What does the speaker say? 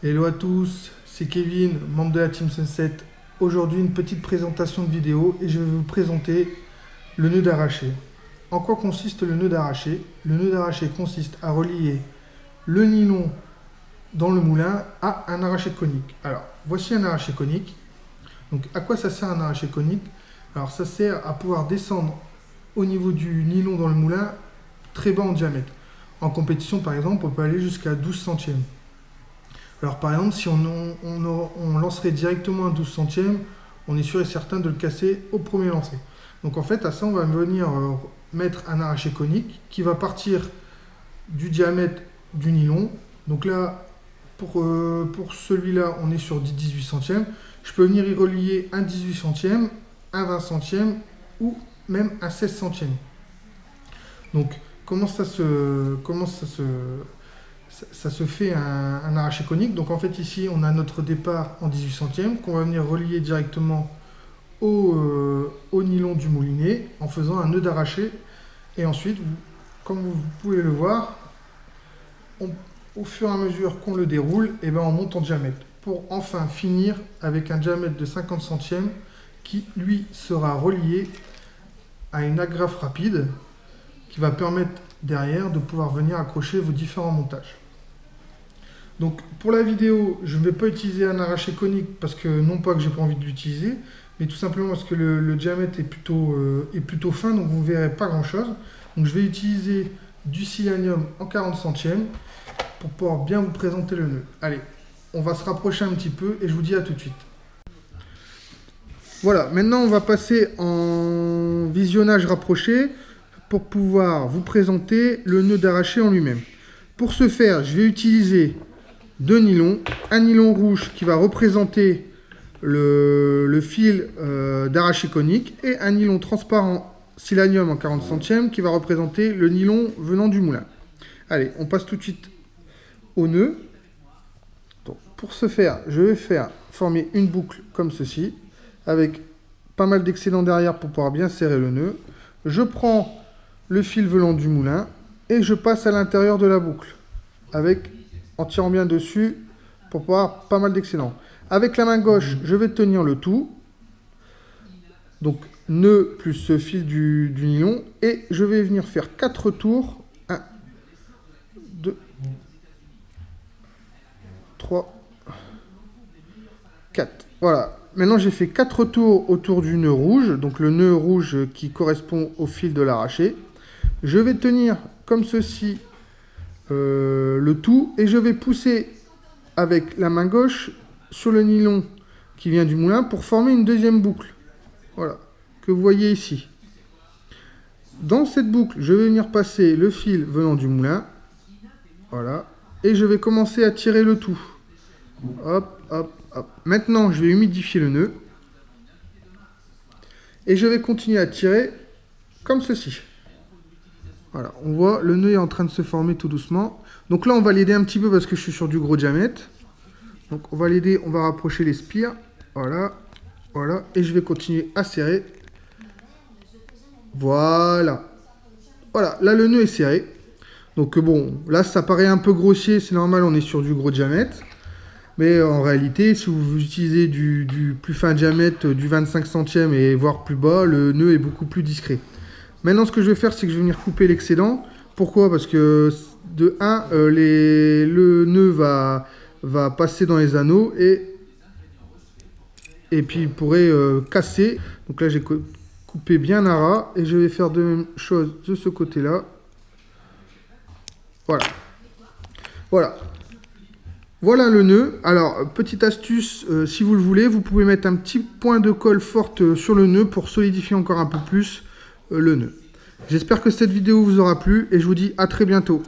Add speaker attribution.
Speaker 1: Hello à tous, c'est Kevin, membre de la Team Sunset. Aujourd'hui, une petite présentation de vidéo et je vais vous présenter le nœud d'arraché. En quoi consiste le nœud d'arraché? Le nœud d'arraché consiste à relier le nylon dans le moulin à un arraché conique. Alors, voici un arraché conique. Donc, à quoi ça sert un arraché conique? Alors, ça sert à pouvoir descendre au niveau du nylon dans le moulin très bas en diamètre. En compétition, par exemple, on peut aller jusqu'à 12 centièmes. Alors par exemple, si on lancerait directement un 12 centièmes, on est sûr et certain de le casser au premier lancer. Donc en fait, à ça, on va venir mettre un arraché conique qui va partir du diamètre du nylon. Donc là, pour celui-là, on est sur 18 centièmes. Je peux venir y relier un 18 centièmes, un 20 centièmes ou même un 16 centièmes. Donc comment ça se fait un arraché conique? Donc en fait ici on a notre départ en 18 centièmes qu'on va venir relier directement au nylon du moulinet en faisant un nœud d'arraché, et ensuite comme vous pouvez le voir, au fur et à mesure qu'on le déroule, et on monte en diamètre pour enfin finir avec un diamètre de 50 centièmes qui lui sera relié à une agrafe rapide qui va permettre derrière de pouvoir venir accrocher vos différents montages. Donc pour la vidéo, je ne vais pas utiliser un arraché conique parce que non pas que j'ai pas envie de l'utiliser, mais tout simplement parce que le diamètre est plutôt fin, donc vous ne verrez pas grand chose. Donc je vais utiliser du silanium en 40 centièmes pour pouvoir bien vous présenter le nœud. Allez, on va se rapprocher un petit peu et je vous dis à tout de suite. Voilà, maintenant on va passer en visionnage rapproché pour pouvoir vous présenter le nœud d'arraché en lui-même. Pour ce faire, je vais utiliser deux nylons, un nylon rouge qui va représenter le fil d'arraché conique et un nylon transparent silanium en 40 centièmes qui va représenter le nylon venant du moulin. Allez, on passe tout de suite au nœud. Donc, pour ce faire, je vais former une boucle comme ceci, avec pas mal d'excédents derrière pour pouvoir bien serrer le nœud. Je prends le fil venant du moulin et je passe à l'intérieur de la boucle en tirant bien dessus pour pouvoir pas mal d'excédents. Avec la main gauche, je vais tenir le tout, donc nœud plus ce fil du nylon, et je vais venir faire 4 tours. 1, 2, 3, 4. Voilà. Maintenant, j'ai fait 4 tours autour du nœud rouge, donc le nœud rouge qui correspond au fil de l'arraché. Je vais tenir comme ceci le tout et je vais pousser avec la main gauche sur le nylon qui vient du moulin pour former une deuxième boucle. Voilà, que vous voyez ici. Dans cette boucle, je vais venir passer le fil venant du moulin. Voilà, et je vais commencer à tirer le tout. Hop, hop, hop. Maintenant, je vais humidifier le nœud. Et je vais continuer à tirer comme ceci. Voilà, on voit le nœud est en train de se former tout doucement. Donc là, on va l'aider un petit peu parce que je suis sur du gros diamètre. Donc on va l'aider, on va rapprocher les spires. Voilà, voilà. Et je vais continuer à serrer. Voilà. Voilà, là le nœud est serré. Donc bon, là ça paraît un peu grossier, c'est normal, on est sur du gros diamètre. Mais en réalité, si vous utilisez du plus fin diamètre, du 25 centièmes et voire plus bas, le nœud est beaucoup plus discret. Maintenant, ce que je vais faire, c'est que je vais venir couper l'excédent. Pourquoi? Parce que de 1, le nœud va passer dans les anneaux et puis il pourrait casser. Donc là, j'ai coupé bien à ras et je vais faire de même chose de ce côté-là. Voilà. Voilà. Voilà le nœud. Alors, petite astuce, si vous le voulez, vous pouvez mettre un petit point de colle forte sur le nœud pour solidifier encore un peu plus le nœud. J'espère que cette vidéo vous aura plu et je vous dis à très bientôt.